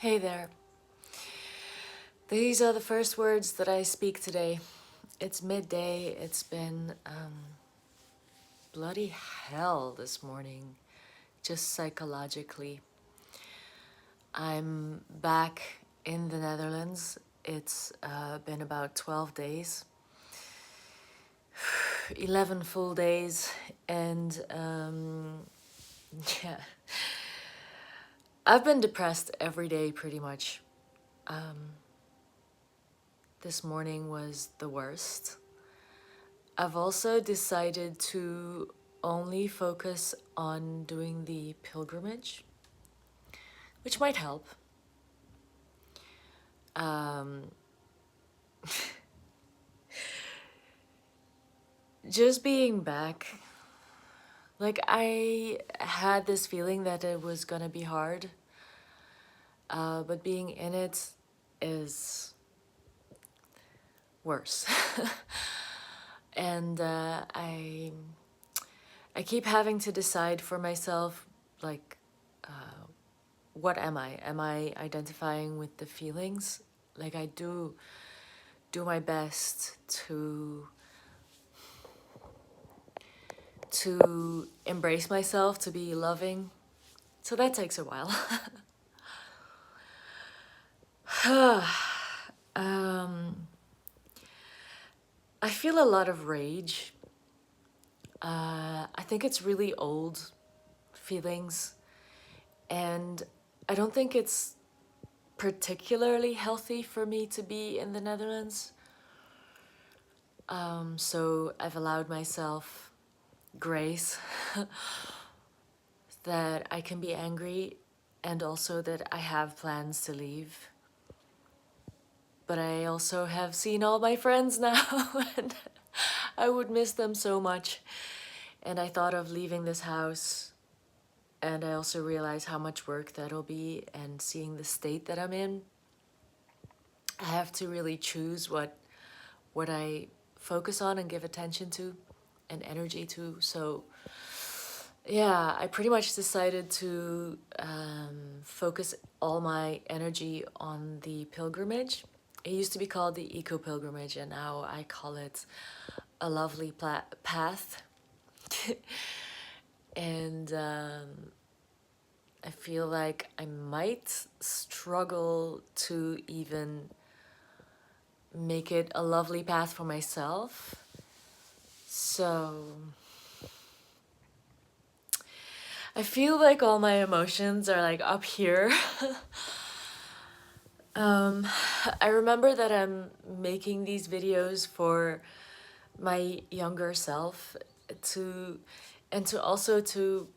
Hey there. These are the first words that I speak today. It's midday. It's been bloody hell this morning, just psychologically. I'm back in the Netherlands. It's been about 12 days, 11 full days, and yeah. I've been depressed every day pretty much. This morning was the worst. I've also decided to only focus on doing the pilgrimage, which might help. Um, just being back, like I had this feeling that it was gonna be hard, but being in it is worse. And I keep having to decide for myself, like, what am I? Am I identifying with the feelings? Like I do my best to embrace myself, to be loving. So that takes a while. I feel a lot of rage. I think it's really old feelings, and I don't think it's particularly healthy for me to be in the Netherlands. So I've allowed myself grace that I can be angry and also that I have plans to leave. But I also have seen all my friends now and I would miss them so much. And I thought of leaving this house, and I also realized how much work that'll be, and seeing the state that I'm in. I have to really choose what I focus on and give attention to and energy to. So yeah, I pretty much decided to focus all my energy on the pilgrimage. It used to be called the eco pilgrimage, and now I call it a lovely path. And I feel like I might struggle to even make it a lovely path for myself. So I feel like all my emotions are like up here. I remember that I'm making these videos for my younger self and to also to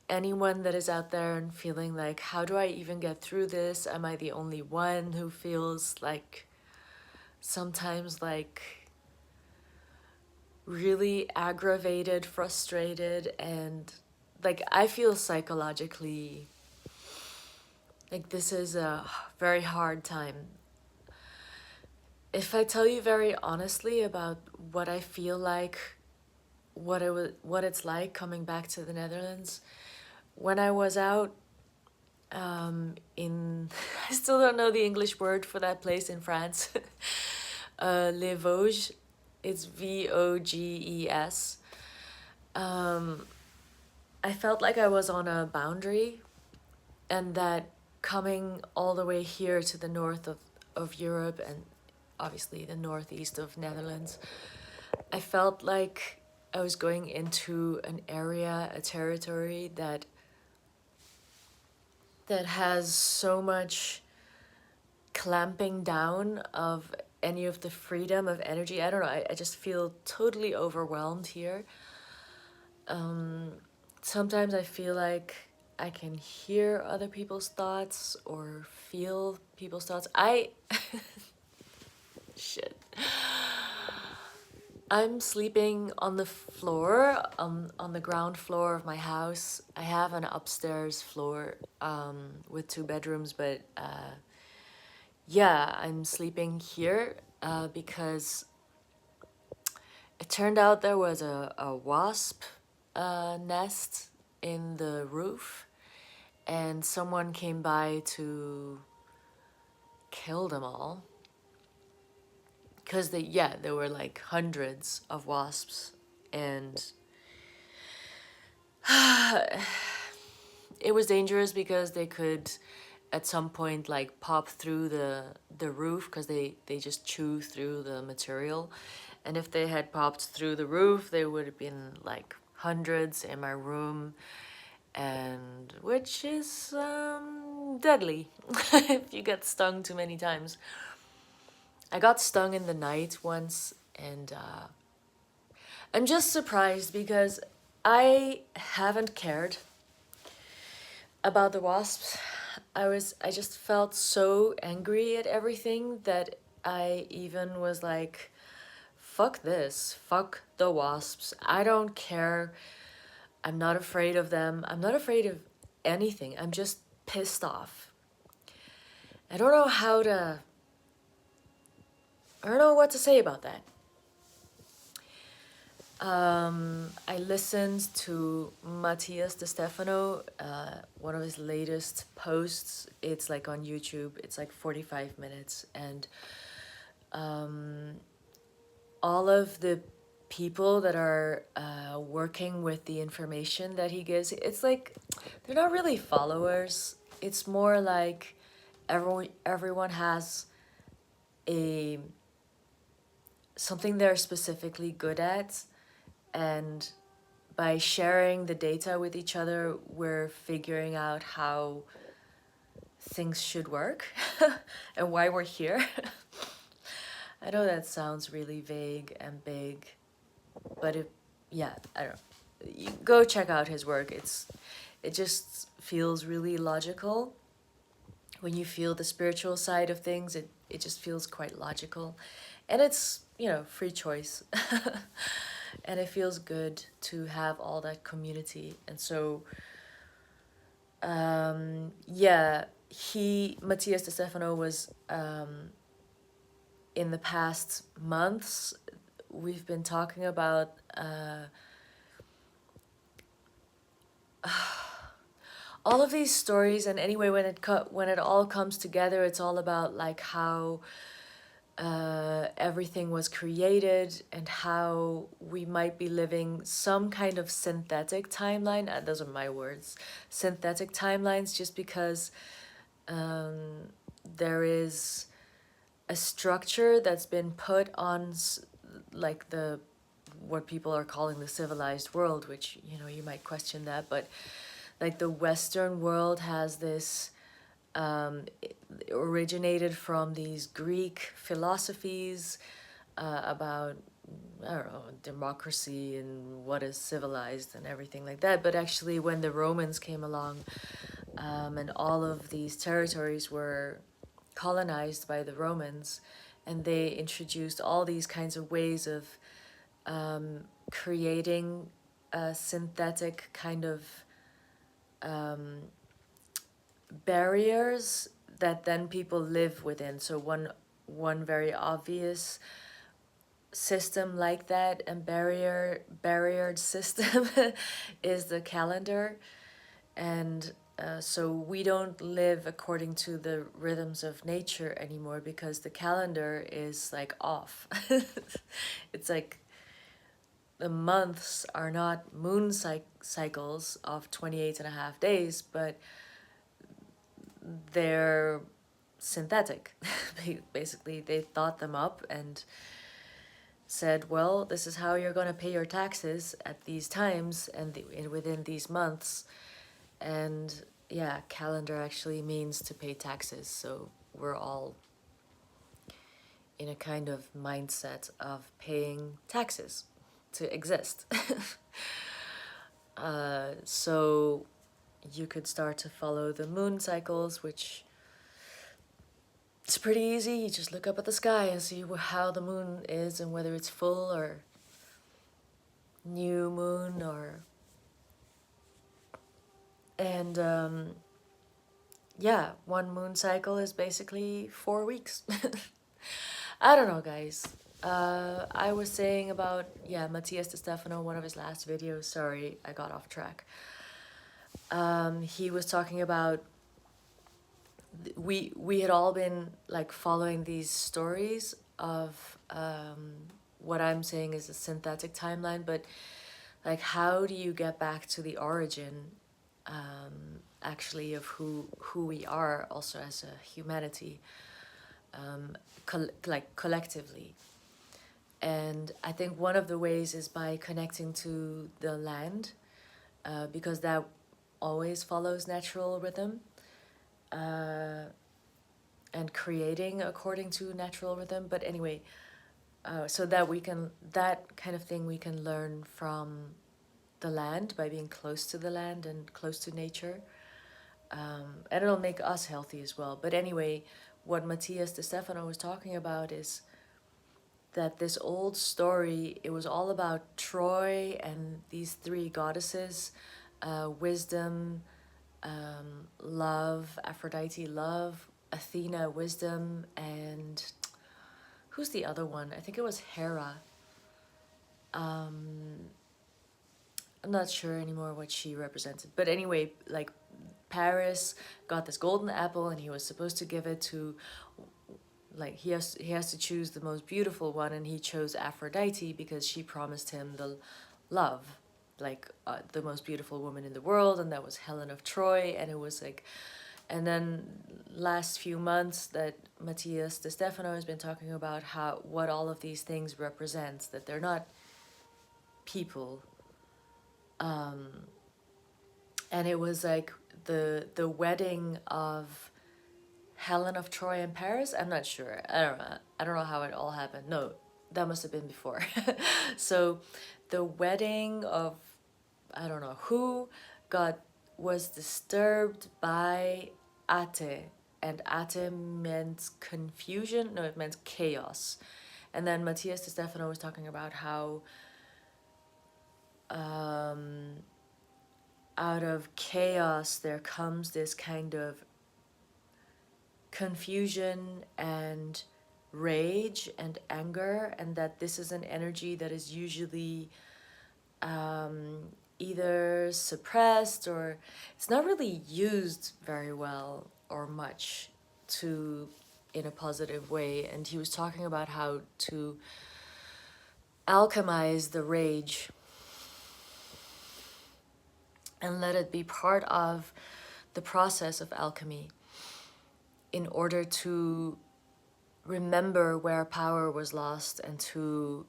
anyone that is out there and feeling like, how do I even get through this? Am I the only one who feels like sometimes like really aggravated, frustrated, and like I feel psychologically like this is a very hard time. If I tell you very honestly about what I feel like, what it's like coming back to the Netherlands, when I was out in I still don't know the English word for that place in France. Les Vosges, it's Voges. I felt like I was on a boundary, and that coming all the way here to the north of Europe and obviously the northeast of Netherlands, I felt like I was going into an area, a territory that has so much clamping down of any of the freedom of energy. I don't know, I just feel totally overwhelmed here. Sometimes I feel like I can hear other people's thoughts or feel people's thoughts. Shit. I'm sleeping on the floor, on the ground floor of my house. I have an upstairs floor with 2 bedrooms, but yeah, I'm sleeping here because it turned out there was a wasp nest in the roof, and someone came by to kill them all. Because there were like hundreds of wasps, and it was dangerous because they could at some point like pop through the roof, because they just chew through the material. And if they had popped through the roof, there would have been like hundreds in my room, and which is deadly if you get stung too many times. I got stung in the night once, and I'm just surprised because I haven't cared about the wasps. I just felt so angry at everything that I even was like, fuck this, fuck the wasps. I don't care. I'm not afraid of them. I'm not afraid of anything. I'm just pissed off. I don't know how to, I don't know what to say about that. I listened to Matthias De Stefano, one of his latest posts. It's like on YouTube. It's like 45 minutes, and all of the people that are working with the information that he gives, it's like they're not really followers. It's more like everyone has a something they're specifically good at, and by sharing the data with each other, we're figuring out how things should work and why we're here. I know that sounds really vague and big, but I don't know. You go check out his work. It just feels really logical. When you feel the spiritual side of things, it just feels quite logical. And it's, free choice. And it feels good to have all that community. And so, Matthias De Stefano was, in the past months, we've been talking about all of these stories. And anyway, when it all comes together, it's all about like how everything was created and how we might be living some kind of synthetic timeline. Those are my words. Synthetic timelines, just because there is a structure that's been put on like what people are calling the civilized world, which, you might question that, but like the Western world has this originated from these Greek philosophies about, I don't know, democracy and what is civilized and everything like that. But actually, when the Romans came along, and all of these territories were colonized by the Romans, and they introduced all these kinds of ways of creating a synthetic kind of barriers that then people live within. So one very obvious system like that, and barriered system is the calendar. And so we don't live according to the rhythms of nature anymore, because the calendar is like off. It's like the months are not moon cycles of 28.5 days, but they're synthetic. Basically, they thought them up and said, well, this is how you're going to pay your taxes at these times and within these months. And calendar actually means to pay taxes. So we're all in a kind of mindset of paying taxes to exist. So you could start to follow the moon cycles, which it's pretty easy. You just look up at the sky and see how the moon is and whether it's full or new moon or... And one moon cycle is basically 4 weeks. I don't know, guys. I was saying about, Matthias De Stefano, one of his last videos. Sorry, I got off track. He was talking about we had all been like following these stories of what I'm saying is a synthetic timeline, but like how do you get back to the origin actually of who we are also as a humanity, like collectively. And I think one of the ways is by connecting to the land, because that always follows natural rhythm, and creating according to natural rhythm. But anyway, so that we can, that kind of thing we can learn from the land by being close to the land and close to nature. And it'll make us healthy as well. But anyway, what Matthias de Stefano was talking about is that this old story, it was all about Troy and these three goddesses, wisdom, love, Aphrodite, love, Athena, wisdom, and who's the other one? I think it was Hera. I'm not sure anymore what she represented. But anyway, like Paris got this golden apple and he was supposed to give it to, like he has to choose the most beautiful one, and he chose Aphrodite because she promised him the love, like the most beautiful woman in the world, and that was Helen of Troy. And it was like, and then last few months that Matthias de Stefano has been talking about how what all of these things represent, that they're not people. And it was like the wedding of Helen of Troy and Paris. I'm not sure. I don't know how it all happened. No, that must have been before. So the wedding of, I don't know who, got was disturbed by ate, and ate meant confusion. No, it meant chaos. And then Matthias de Stefano was talking about how out of chaos there comes this kind of confusion and rage and anger, and that this is an energy that is usually either suppressed or it's not really used very well or much to in a positive way. And he was talking about how to alchemize the rage and let it be part of the process of alchemy in order to remember where power was lost and to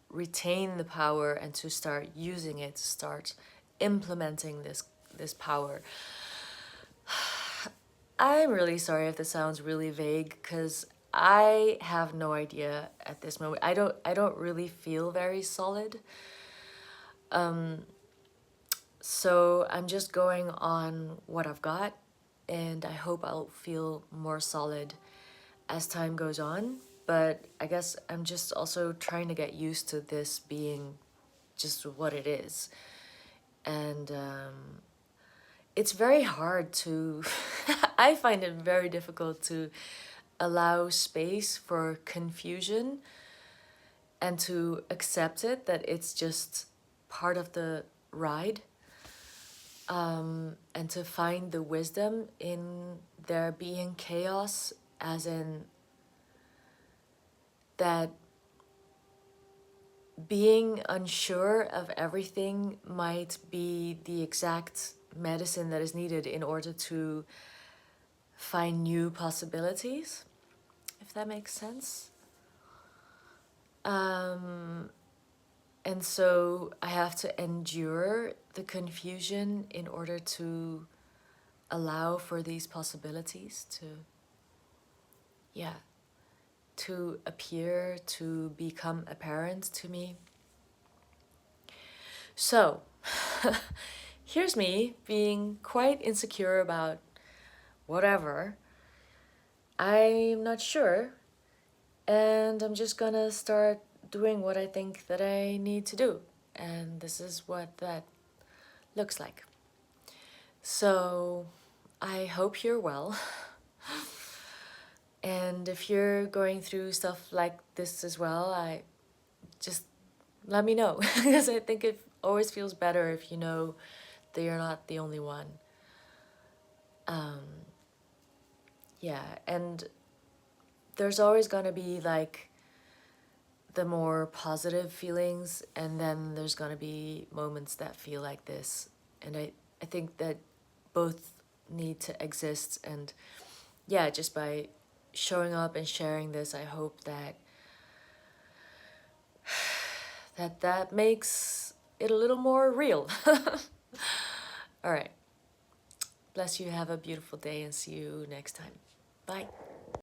retain the power and to start using it, to start implementing this power. I'm really sorry if this sounds really vague, because I have no idea at this moment. I don't really feel very solid. So I'm just going on what I've got, and I hope I'll feel more solid as time goes on. But I guess I'm just also trying to get used to this being just what it is. And it's very hard to, I find it very difficult to allow space for confusion and to accept it, that it's just part of the ride. And to find the wisdom in there being chaos, as in that being unsure of everything might be the exact medicine that is needed in order to find new possibilities, if that makes sense. And so I have to endure the confusion in order to allow for these possibilities to, yeah, to appear, to become apparent to me. So, here's me being quite insecure about whatever. I'm not sure, and I'm just gonna start doing what I think that I need to do. And this is what that looks like. So, I hope you're well. And if you're going through stuff like this as well, I just let me know, because I think it always feels better if you know that you're not the only one. Yeah, and there's always gonna be like the more positive feelings, and then there's gonna be moments that feel like this. And I think that both need to exist. And yeah, just by showing up and sharing this, I hope that that makes it a little more real. All right. Bless you. Have a beautiful day and see you next time. Bye.